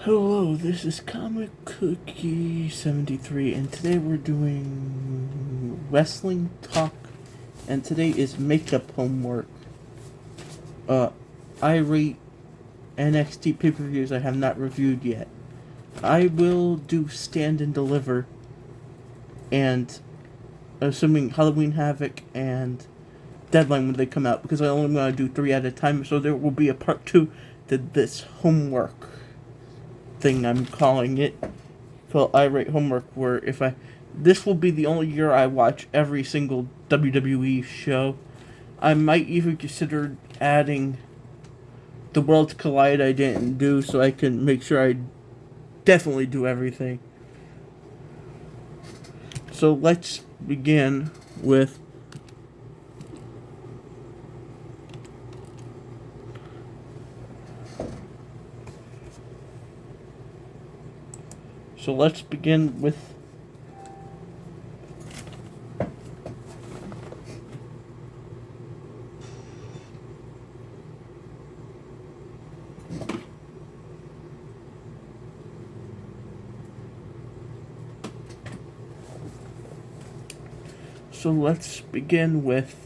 Hello, this is Comic Cookie 73, and today we're doing wrestling talk, and today is makeup homework. I rate NXT pay-per-views I have not reviewed yet. I will do Stand and Deliver, and assuming Halloween Havoc and Deadline when they come out, because I only want to do 3 at a time, so there will be a part 2 to this homework thing I'm calling it, called I Rate Homework, where this will be the only year I watch every single WWE show. I might even consider adding the Worlds Collide I didn't do, so I can make sure I definitely do everything. So let's begin with So let's begin with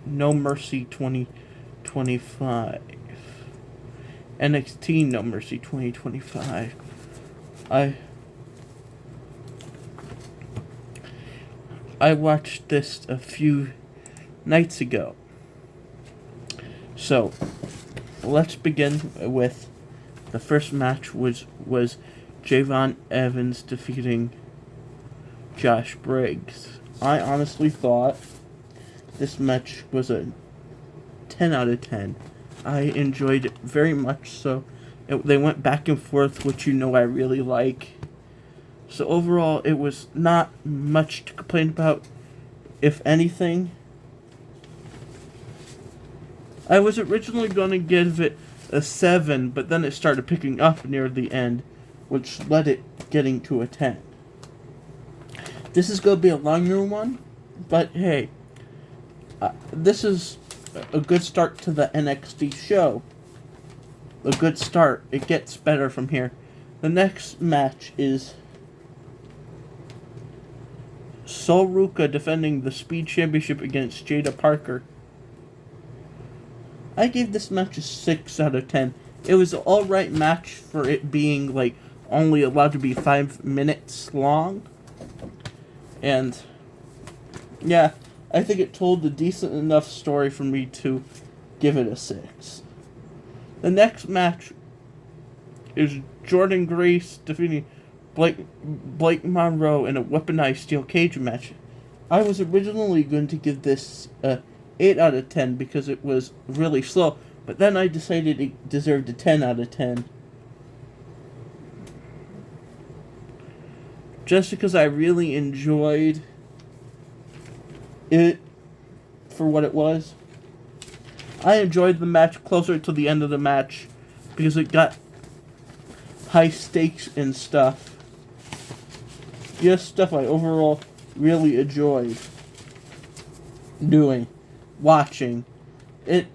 No Mercy 2025. NXT No Mercy 2025. I watched this a few nights ago. So, let's begin with the first match was Javon Evans defeating Josh Briggs. I honestly thought this match was a 10 out of 10. I enjoyed it very much so. They went back and forth, which I really like. So overall, it was not much to complain about. If anything, I was originally going to give it a 7, but then it started picking up near the end, which led it getting to a 10. This is going to be a longer one, but hey, this is a good start to the NXT show. A good start. It gets better from here. The next match is Sol Ruca defending the Speed Championship against Jada Parker. I gave this match a 6 out of 10. It was an alright match for it being only allowed to be 5 minutes long. And yeah, I think it told a decent enough story for me to give it a 6. The next match is Jordan Grace defeating Blake Monroe in a weaponized steel cage match. I was originally going to give this a 8 out of 10 because it was really slow, but then I decided it deserved a 10 out of 10. Just because I really enjoyed it for what it was. I enjoyed the match closer to the end of the match because it got high stakes and stuff. Just stuff I overall really enjoyed watching. It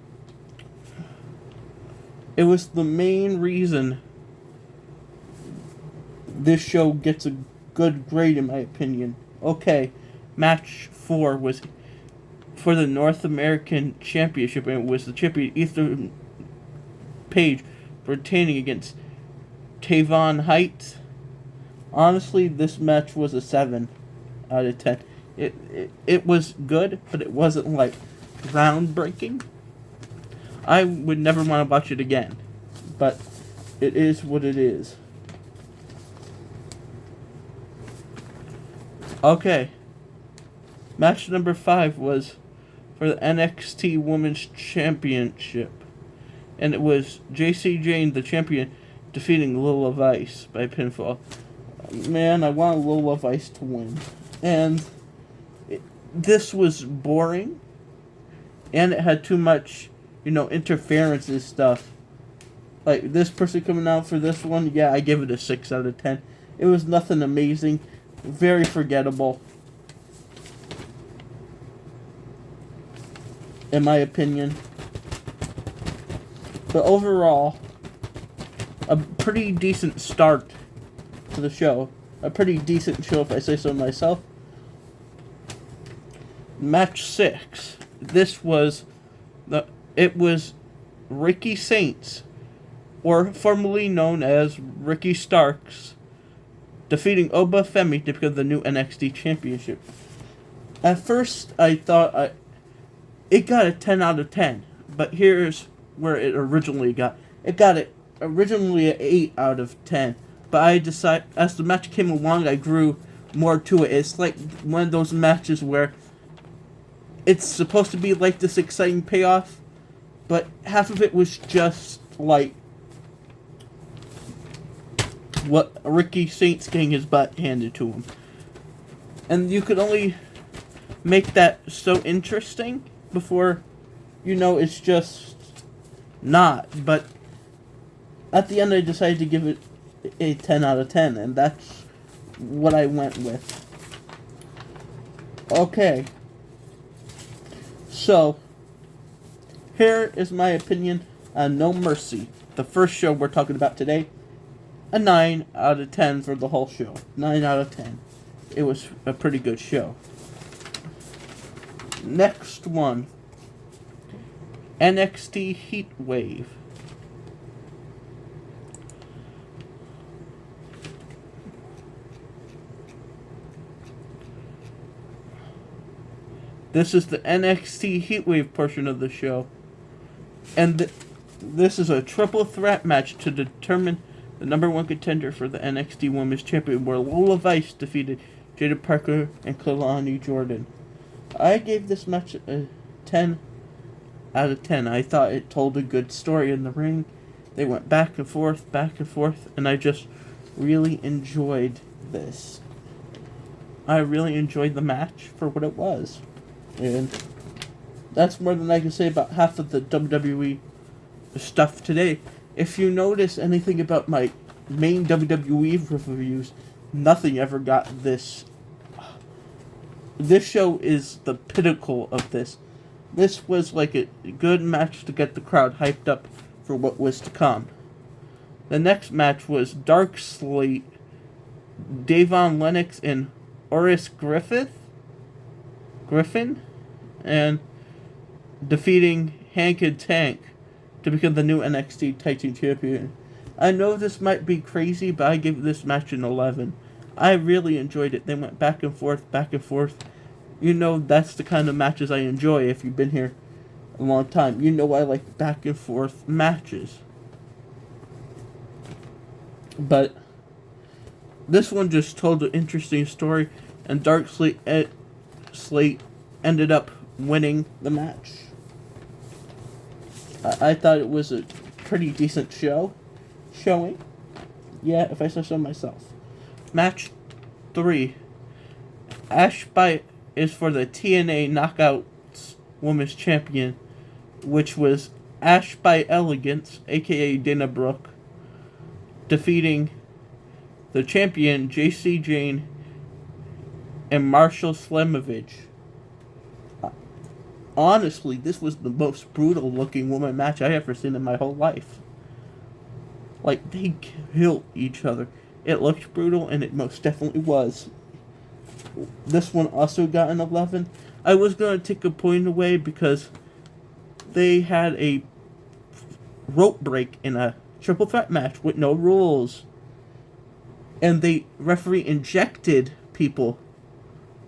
was the main reason this show gets a good grade in my opinion. Okay, match 4 was for the North American Championship, and it was the champion Ethan Page retaining against Tavon Heights. Honestly, this match was a 7 out of 10. It was good, but it wasn't groundbreaking. I would never want to watch it again, but it is what it is. Okay. Match number 5 was for the NXT Women's Championship. And it was JC Jane, the champion, defeating Lola Vice by pinfall. Man, I want Lola Vice to win. And this was boring. And it had too much, interference and stuff. This person coming out for this one, yeah, I give it a 6 out of 10. It was nothing amazing. Very forgettable. in my opinion. But overall, a pretty decent start to the show. A pretty decent show, if I say so myself. Match 6. It was Ricky Saints, or formerly known as Ricky Starks, defeating Oba Femi to become the new NXT Championship. At first, I thought it got a 10 out of 10, but here's where it originally got. It got it originally an 8 out of 10, but I decided, as the match came along, I grew more to it. It's like one of those matches where it's supposed to be like this exciting payoff, but half of it was just like what Ricky Saints getting his butt handed to him. And you could only make that so interesting before it's just not. But at the end, I decided to give it a 10 out of 10, and that's what I went with. Okay. So, here is my opinion on No Mercy, the first show we're talking about today. A 9 out of 10 for the whole show. 9 out of 10. It was a pretty good show. Next one. NXT Heatwave. This is the NXT Heatwave portion of the show. And this is a triple threat match to determine the number one contender for the NXT Women's Champion, where Lola Vice defeated Jada Parker and Kalani Jordan. I gave this match a 10 out of 10. I thought it told a good story in the ring. They went back and forth, and I just really enjoyed this. I really enjoyed the match for what it was. And that's more than I can say about half of the WWE stuff today. If you notice anything about my main WWE reviews, nothing ever got this. This show is the pinnacle of this. This was like a good match to get the crowd hyped up for what was to come. The next match was Dark Slate, Davon Lennox and Oris Griffin, and defeating Hank and Tank to become the new NXT Tag Team Champion. I know this might be crazy, but I give this match an 11. I really enjoyed it. They went back and forth. That's the kind of matches I enjoy. If you've been here a long time, I like back and forth matches. But this one just told an interesting story, and Dark Slate ended up winning the match. I thought it was a pretty decent showing. Yeah, if I say so myself. Match 3. Ashby is for the TNA Knockouts Women's Champion, which was Ash by Elegance, aka Dana Brooke, defeating the champion JC Jane and Marshall Slemovich. Honestly, this was the most brutal looking woman match I ever seen in my whole life. Like, they killed each other. It looked brutal, and it most definitely was. This one also got an 11. I was going to take a point away because they had a rope break in a triple threat match with no rules. And the referee injected people,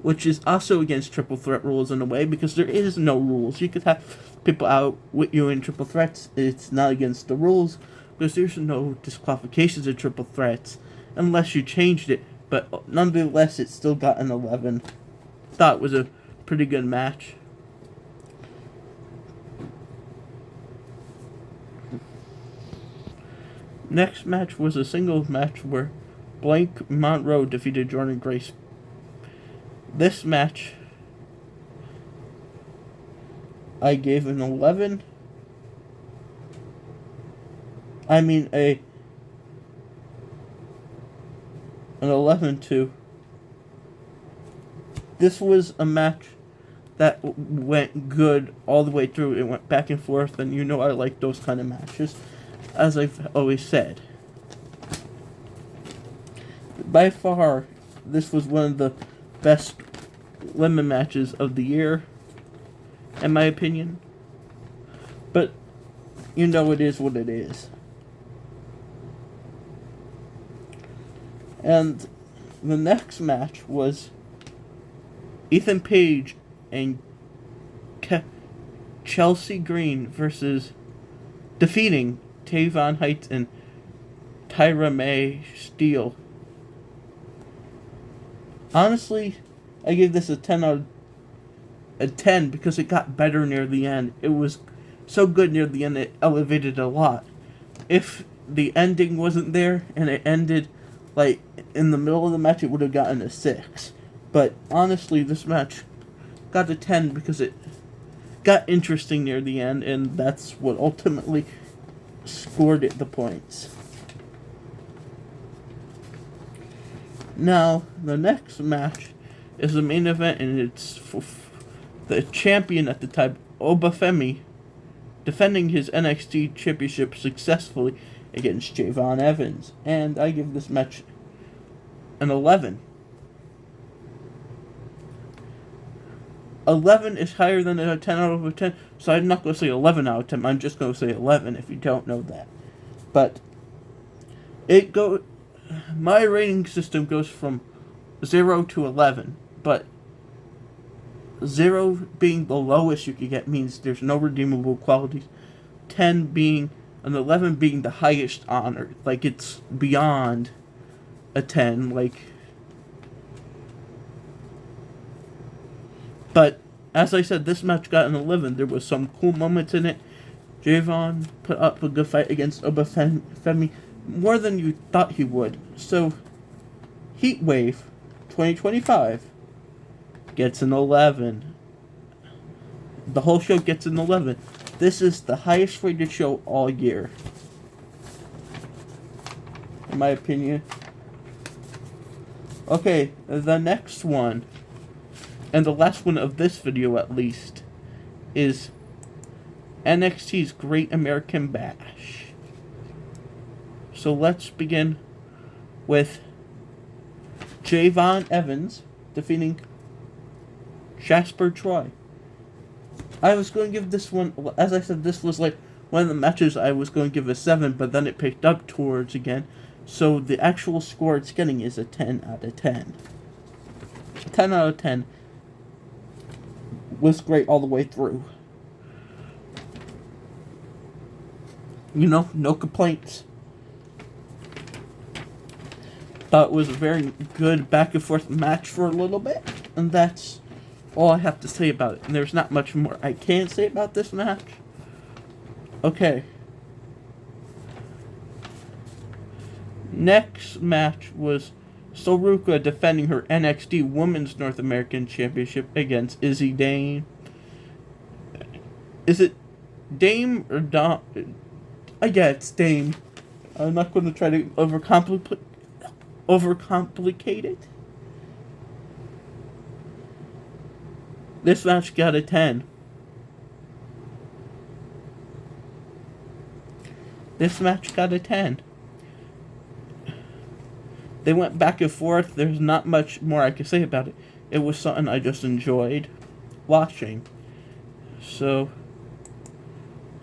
which is also against triple threat rules in a way, because there is no rules. You could have people out with you in triple threats. It's not against the rules, because there's no disqualifications in triple threats, unless you changed it. But nonetheless, it still got an 11. Thought it was a pretty good match. Next match was a singles match where Blank Monroe defeated Jordan Grace. This match, I gave an 11. An 11 to. This was a match that went good all the way through. It went back and forth, and I like those kind of matches, as I've always said. By far, this was one of the best women matches of the year, in my opinion. But, it is what it is. And the next match was Ethan Page and Chelsea Green versus defeating Tavon Heights and Tyra Mae Steele. Honestly, I give this a 10 out of 10 because it got better near the end. It was so good near the end, it elevated a lot. If the ending wasn't there and it ended like in the middle of the match, it would have gotten a 6. But honestly, this match got a 10 because it got interesting near the end, and that's what ultimately scored it the points. Now, the next match is the main event, and it's for the champion at the time, Obafemi, defending his NXT championship successfully against Javon Evans. And I give this match an 11. 11 is higher than a 10 out of 10, so I'm not going to say 11 out of 10. I'm just going to say 11 if you don't know that. But my rating system goes from 0 to 11, but 0 being the lowest you could get means there's no redeemable qualities. 10 being, and 11 being the highest honor. Like, it's beyond a 10, But, as I said, this match got an 11. There was some cool moments in it. Javon put up a good fight against Obafemi, more than you thought he would. So, Heatwave 2025 gets an 11. The whole show gets an 11. This is the highest rated show all year, in my opinion. Okay, the next one, and the last one of this video at least, is NXT's Great American Bash. So let's begin with Javon Evans defeating Jasper Troy. I was going to give this one, as I said, this was like one of the matches I was going to give a 7, but then it picked up towards again. So the actual score it's getting is a 10 out of 10. 10 out of 10 was great all the way through. No complaints. Thought it was a very good back and forth match for a little bit, and that's all I have to say about it. And there's not much more I can say about this match. Okay. Next match was Soruka defending her NXT Women's North American Championship against Izzy Dame. Is it Dame or Dom? Yeah, it's Dame. I'm not going to try to overcomplicate it. This match got a 10. This match got a 10. They went back and forth. There's not much more I can say about it. It was something I just enjoyed watching. So,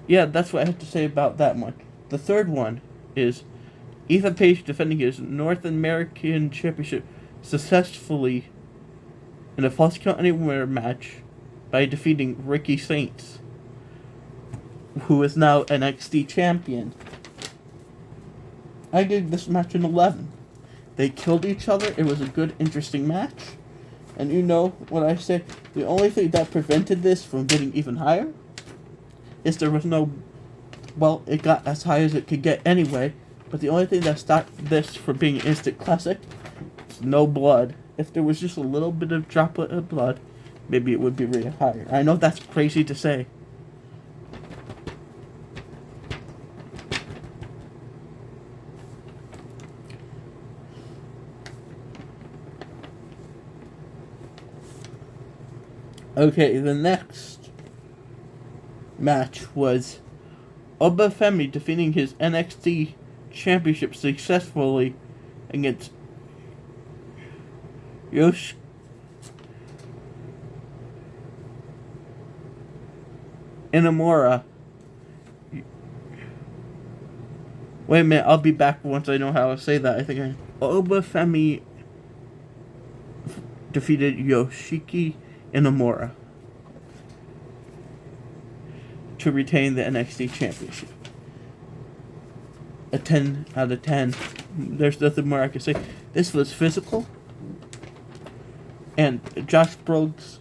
yeah, that's what I have to say about that one. The third one is Ethan Page defending his North American Championship successfully in a Falls Count Anywhere match by defeating Ricky Saints, who is now NXT champion. I gave this match an 11. They killed each other. It was a good, interesting match. And you know what I say, the only thing that prevented this from getting even higher is there was no, well, it got as high as it could get anyway, but the only thing that stopped this from being an instant classic is no blood. If there was just a little bit of droplet of blood, maybe it would be really higher. I know that's crazy to say. Okay, the next match was Obafemi defending his NXT championship successfully against Yosh Inamura. Wait a minute, I'll be back once I know how to say that. Obafemi defeated Yoshiki Inamura to retain the NXT championship. A 10 out of 10. There's nothing more I can say. This was physical. And Josh Briggs,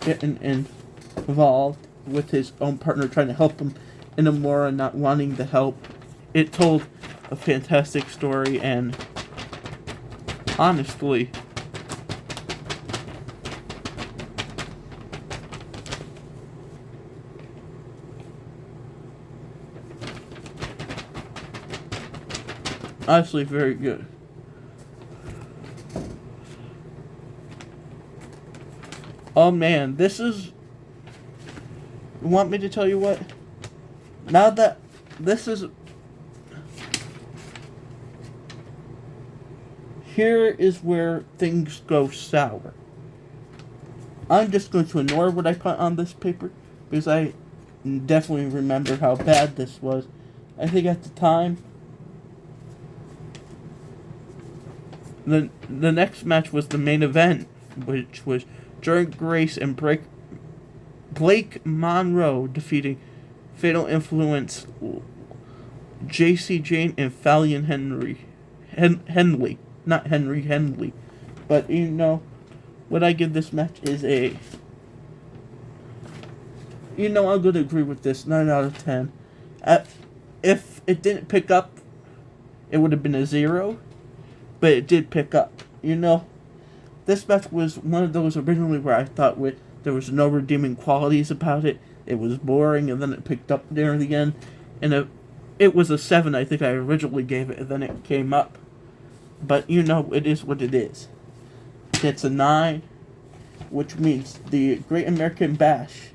getting involved with his own partner, trying to help him, Inamura not wanting the help. It told a fantastic story, and honestly, very good. Oh man, this is... You want me to tell you what? Now that this is... Here is where things go sour. I'm just going to ignore what I put on this paper, because I definitely remember how bad this was. I think at the time... The next match was the main event, which was Jordan Grace and Blake Monroe defeating Fatal Influence, JC Jane, and Fallon Henley. Not Henry, Henley. But, what I give this match is a... I'm going to agree with this, 9 out of 10. If it didn't pick up, it would have been a 0. But it did pick up. This match was one of those originally where I thought there was no redeeming qualities about it. It was boring, and then it picked up near the end. And it was a 7, I think I originally gave it, and then it came up. But, it is what it is. It's a 9, which means the Great American Bash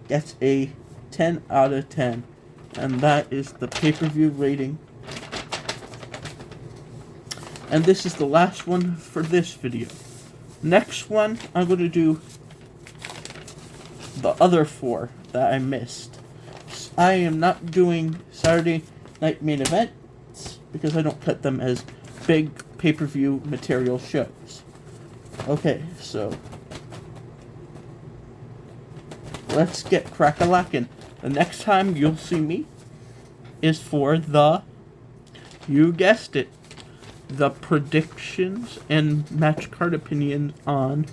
gets a 10 out of 10. And that is the pay-per-view rating. And this is the last one for this video. Next one, I'm going to do the other 4 that I missed. I am not doing Saturday Night Main Events because I don't cut them as big pay-per-view material shows. Okay, so let's get crack-a-lackin'. The next time you'll see me is for you guessed it, the predictions and match card opinions on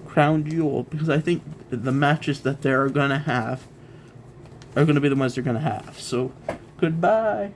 Crown Jewel, because I think the matches that they're going to have are going to be the ones they're going to have. So, goodbye.